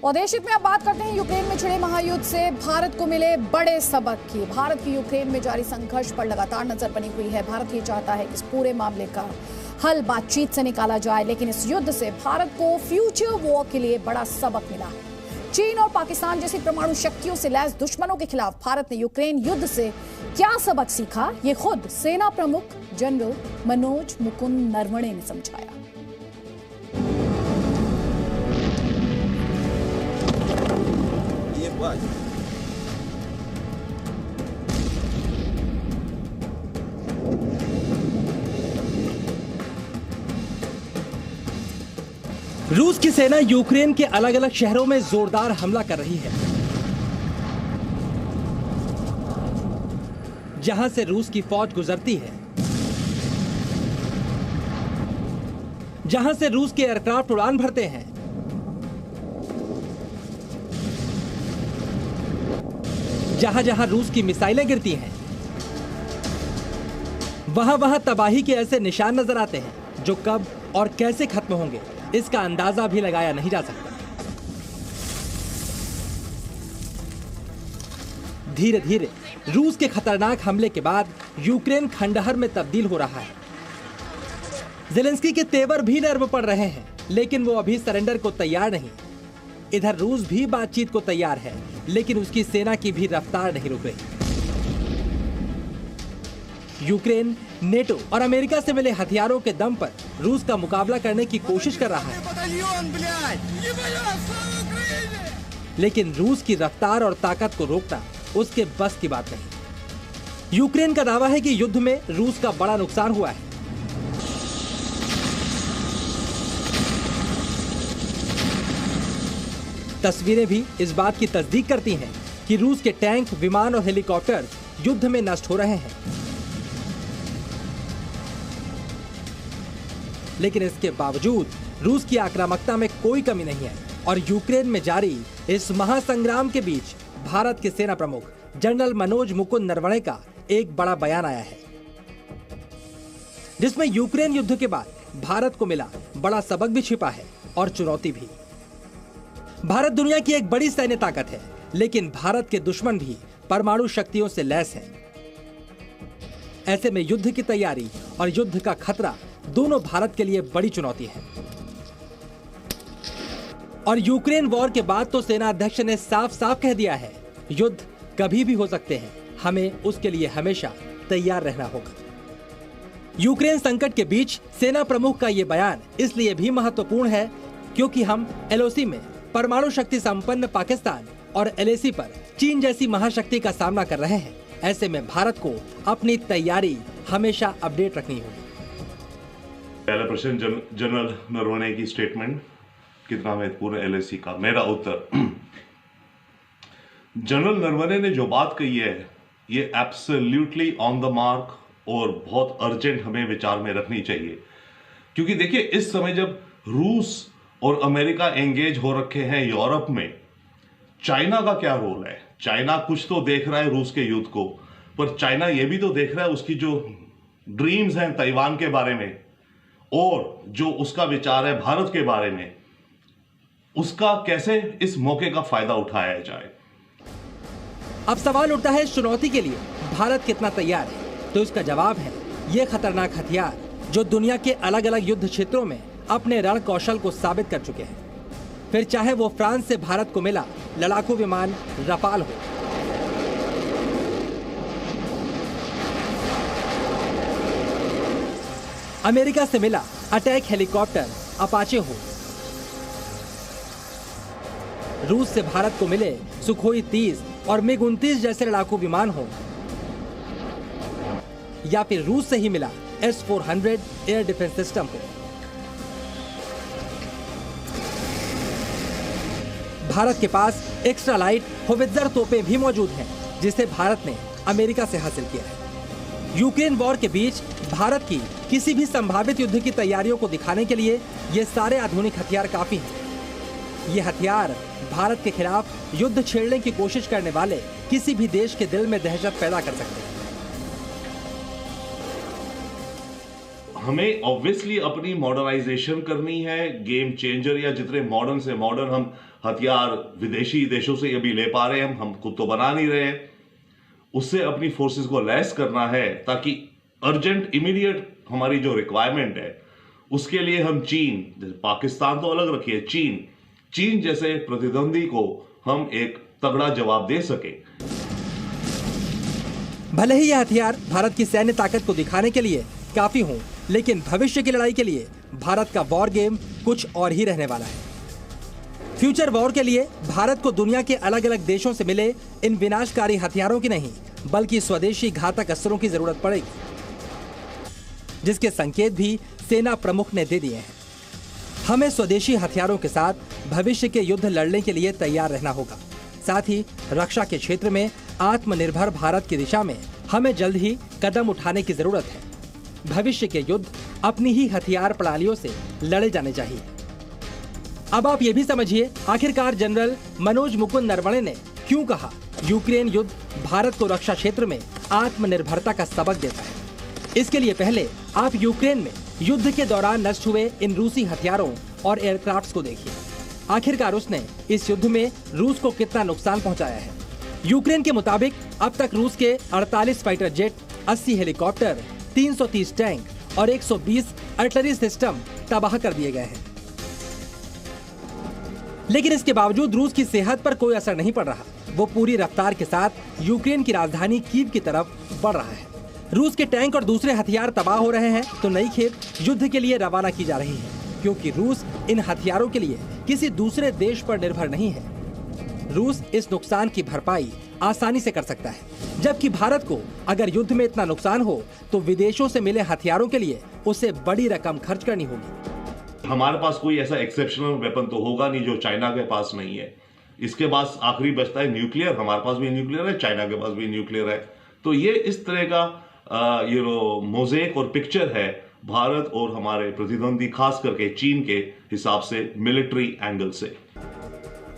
और देश हित में अब बात करते हैं यूक्रेन में छिड़े महायुद्ध से भारत को मिले बड़े सबक की। भारत की यूक्रेन में जारी संघर्ष पर लगातार नजर बनी हुई है। भारत ये चाहता है कि इस पूरे मामले का हल बातचीत से निकाला जाए, लेकिन इस युद्ध से भारत को फ्यूचर वॉर के लिए बड़ा सबक मिला है। चीन और पाकिस्तान जैसी परमाणु शक्तियों से लैस दुश्मनों के खिलाफ भारत ने यूक्रेन युद्ध से क्या सबक सीखा, ये खुद सेना प्रमुख जनरल मनोज मुकुंद नरवणे ने समझाया। रूस की सेना यूक्रेन के अलग अलग शहरों में जोरदार हमला कर रही है। जहां से रूस की फौज गुजरती है, जहां से रूस के एयरक्राफ्ट उड़ान भरते हैं, जहां जहां रूस की मिसाइलें गिरती हैं, वहां वहां तबाही के ऐसे निशान नजर आते हैं जो कब और कैसे खत्म होंगे इसका अंदाजा भी लगाया नहीं जा सकता। धीरे धीरे रूस के खतरनाक हमले के बाद यूक्रेन खंडहर में तब्दील हो रहा है। ज़ेलेंस्की के तेवर भी नर्म पड़ रहे हैं, लेकिन वो अभी सरेंडर को तैयार नहीं। इधर रूस भी बातचीत को तैयार है, लेकिन उसकी सेना की भी रफ्तार नहीं रुक रही। यूक्रेन नेटो और अमेरिका से मिले हथियारों के दम पर रूस का मुकाबला करने की कोशिश कर रहा है, लेकिन रूस की रफ्तार और ताकत को रोकना उसके बस की बात नहीं। यूक्रेन का दावा है कि युद्ध में रूस का बड़ा नुकसान हुआ है। तस्वीरें भी इस बात की तस्दीक करती हैं कि रूस के टैंक, विमान और हेलीकॉप्टर युद्ध में नष्ट हो रहे हैं। लेकिन इसके बावजूद रूस की आक्रामकता में कोई कमी नहीं है और यूक्रेन में जारी इस महासंग्राम के बीच भारत के सेना प्रमुख जनरल मनोज मुकुंद नरवणे का एक बड़ा बयान आया है, जिसमें यूक्रेन युद्ध के बाद भारत को मिला बड़ा सबक भी छिपा है और चुनौती भी। भारत दुनिया की एक बड़ी सैन्य ताकत है, लेकिन भारत के दुश्मन भी परमाणु शक्तियों से लैस हैं। ऐसे में युद्ध की तैयारी और युद्ध का खतरा दोनों भारत के लिए बड़ी चुनौती है। और यूक्रेन वॉर के बाद तो सेना अध्यक्ष ने साफ साफ कह दिया है, युद्ध कभी भी हो सकते हैं, हमें उसके लिए हमेशा तैयार रहना होगा। यूक्रेन संकट के बीच सेना प्रमुख का यह बयान इसलिए भी महत्वपूर्ण है क्योंकि हम एलओसी में परमाणु शक्ति संपन्न पाकिस्तान और एलएसी पर चीन जैसी महाशक्ति का सामना कर रहे हैं। ऐसे में भारत को अपनी तैयारी हमेशा अपडेट रखनी होगी। पहला प्रश्न जनरल नरवणे की स्टेटमेंट कितना महत्वपूर्ण है एलएसी का। मेरा उत्तर, जनरल नरवणे ने जो बात कही है ये एब्सोल्युटली ऑन द मार्क और बहुत अर्जेंट हमें विचार में रखनी चाहिए। क्योंकि देखिए, इस समय जब रूस और अमेरिका एंगेज हो रखे हैं यूरोप में, चाइना का क्या रोल है? चाइना कुछ तो देख रहा है रूस के युद्ध को, पर चाइना ये भी तो देख रहा है उसकी जो ड्रीम्स हैं ताइवान के बारे में और जो उसका विचार है भारत के बारे में, उसका कैसे इस मौके का फायदा उठाया जाए। अब सवाल उठता है, इस चुनौती के लिए भारत कितना तैयार है? तो इसका जवाब है ये खतरनाक हथियार जो दुनिया के अलग अलग युद्ध क्षेत्रों में अपने रण कौशल को साबित कर चुके हैं। फिर चाहे वो फ्रांस से भारत को मिला लड़ाकू विमान रफाल हो, अमेरिका से मिला अटैक हेलीकॉप्टर अपाचे हो, रूस से भारत को मिले सुखोई 30 और मिग 29 जैसे लड़ाकू विमान हो, या फिर रूस से ही मिला S-400 एयर डिफेंस सिस्टम हो। भारत के पास एक्स्ट्रा लाइट होवित्जर तोपें भी मौजूद हैं, जिसे भारत ने अमेरिका से हासिल किया है। यूक्रेन वॉर के बीच भारत की किसी भी संभावित युद्ध की तैयारियों को दिखाने के लिए ये सारे आधुनिक हथियार काफी हैं। ये हथियार भारत के खिलाफ युद्ध छेड़ने की कोशिश करने वाले किसी भी देश के दिल में दहशत पैदा कर सकते हैं। हमें ऑब्वियसली अपनी मॉडर्नाइजेशन करनी है। गेम चेंजर या जितने मॉडर्न से मॉडर्न हम हथियार विदेशी देशों से अभी ले पा रहे हैं, हम खुद तो बना नहीं रहे हैं, उससे अपनी फोर्सेस को लैस करना है ताकि अर्जेंट इमीडिएट हमारी जो रिक्वायरमेंट है उसके लिए हम चीन, पाकिस्तान तो अलग रखिए, चीन जैसे प्रतिद्वंदी को हम एक तगड़ा जवाब दे सके। भले ही यह हथियार भारत की सैन्य ताकत को दिखाने के लिए काफी हों, लेकिन भविष्य की लड़ाई के लिए भारत का वॉर गेम कुछ और ही रहने वाला है। फ्यूचर वॉर के लिए भारत को दुनिया के अलग अलग देशों से मिले इन विनाशकारी हथियारों की नहीं, बल्कि स्वदेशी घातक अस्त्रों की जरूरत पड़ेगी, जिसके संकेत भी सेना प्रमुख ने दे दिए हैं। हमें स्वदेशी हथियारों के साथ भविष्य के युद्ध लड़ने के लिए तैयार रहना होगा। साथ ही रक्षा के क्षेत्र में आत्मनिर्भर भारत की दिशा में हमें जल्द ही कदम उठाने की जरूरत है। भविष्य के युद्ध अपनी ही हथियार प्रणालियों से लड़े जाने चाहिए। अब आप ये भी समझिए, आखिरकार जनरल मनोज मुकुंद नरवणे ने क्यों कहा यूक्रेन युद्ध भारत को रक्षा क्षेत्र में आत्मनिर्भरता का सबक देता है। इसके लिए पहले आप यूक्रेन में युद्ध के दौरान नष्ट हुए इन रूसी हथियारों और एयरक्राफ्ट्स को देखिए। आखिरकार उसने इस युद्ध में रूस को कितना नुकसान पहुंचाया है। यूक्रेन के मुताबिक अब तक रूस के 48 फाइटर जेट, 80 हेलीकॉप्टर, 330 टैंक और 120 आर्टिलरी सिस्टम तबाह कर दिए गए हैं। लेकिन इसके बावजूद रूस की सेहत पर कोई असर नहीं पड़ रहा। वो पूरी रफ्तार के साथ यूक्रेन की राजधानी कीव की तरफ बढ़ रहा है। रूस के टैंक और दूसरे हथियार तबाह हो रहे हैं तो नई खेप युद्ध के लिए रवाना की जा रही है, क्योंकि रूस इन हथियारों के लिए किसी दूसरे देश पर निर्भर नहीं है। रूस इस नुकसान की भरपाई आसानी से कर सकता है, जबकि भारत को अगर युद्ध में इतना नुकसान हो तो विदेशों से मिले हथियारों के लिए उसे बड़ी रकम खर्च करनी होगी। हमारे पास कोई ऐसा एक्सेप्शनल वेपन तो होगा नहीं जो चाइना के पास नहीं है। इसके बाद आखिरी बचता है न्यूक्लियर। हमारे पास भी न्यूक्लियर है, चाइना के पास भी न्यूक्लियर है। तो ये इस तरह का मोज़ेक और पिक्चर है भारत और हमारे प्रतिद्वंदी, खास करके चीन के हिसाब से मिलिट्री एंगल से।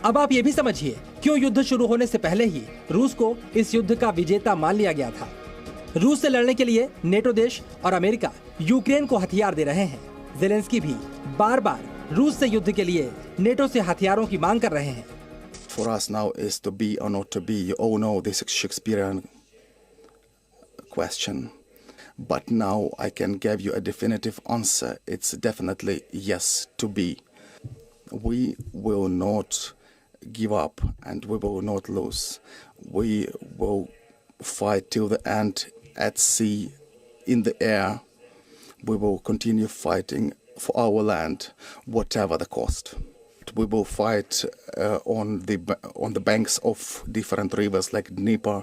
अब आप ये भी समझिए क्यों युद्ध शुरू होने से पहले ही रूस को इस युद्ध का विजेता मान लिया गया था। रूस से लड़ने के लिए नेटो देश और अमेरिका यूक्रेन को हथियार दे रहे हैं। ज़ेलेंस्की भी बार बार रूस से युद्ध के लिए नेटो से हथियारों की मांग कर रहे हैं। For us now is to be or not to be. You all know this Shakespearean question. But now I can give you a definitive answer. It's definitely yes to be. We will not give up and we will not lose. We will fight till the end at sea, in the air. We will continue fighting for our land, whatever the cost. We will fight on the banks of different rivers like Dnieper.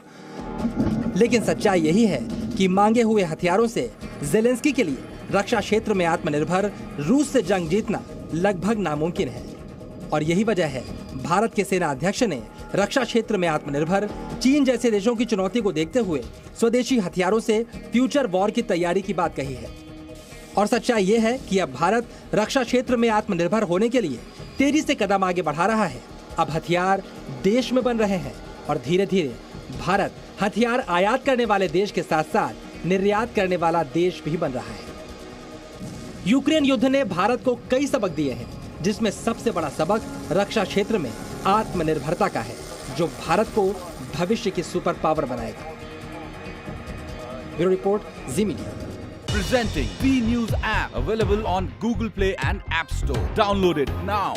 लेकिन सच्चाई यही है कि मांगे हुए हथियारों से Zelensky के लिए रक्षा क्षेत्र में आत्मनिर्भर रूस से जंग जीतना लगभग नामुमकिन है। और यही वजह है भारत के सेना अध्यक्ष ने रक्षा क्षेत्र में आत्मनिर्भर चीन जैसे देशों की चुनौती को देखते हुए स्वदेशी हथियारों से फ्यूचर वॉर की तैयारी की बात कही है। और सच्चाई ये है कि अब भारत रक्षा क्षेत्र में आत्मनिर्भर होने के लिए तेजी से कदम आगे बढ़ा रहा है। अब हथियार देश में बन रहे हैं और धीरे धीरे भारत हथियार आयात करने वाले देश के साथ साथ निर्यात करने वाला देश भी बन रहा है। यूक्रेन युद्ध ने भारत को कई सबक दिए हैं, जिसमें सबसे बड़ा सबक रक्षा क्षेत्र में आत्मनिर्भरता का है, जो भारत को भविष्य की सुपर पावर बनाएगा। Bureau report, ji media. Presenting B News app, available on Google Play and App Store. Download it now.